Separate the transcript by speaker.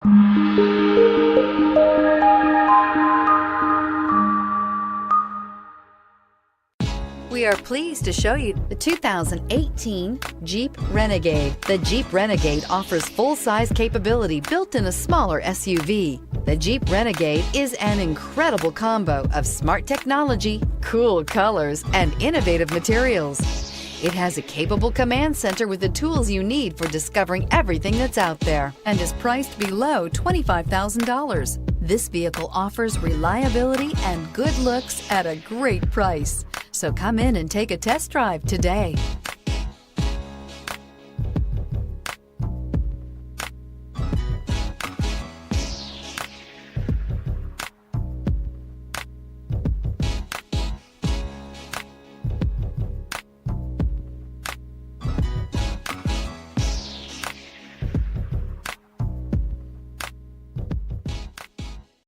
Speaker 1: We are pleased to show you the 2018 Jeep Renegade. The Jeep Renegade offers full-size capability built in a smaller SUV. The Jeep Renegade is an incredible combo of smart technology, cool colors, and innovative materials. It has a capable command center with the tools you need for discovering everything that's out there, and is priced below $25,000. This vehicle offers reliability and good looks at a great price. So come in and take a test drive today.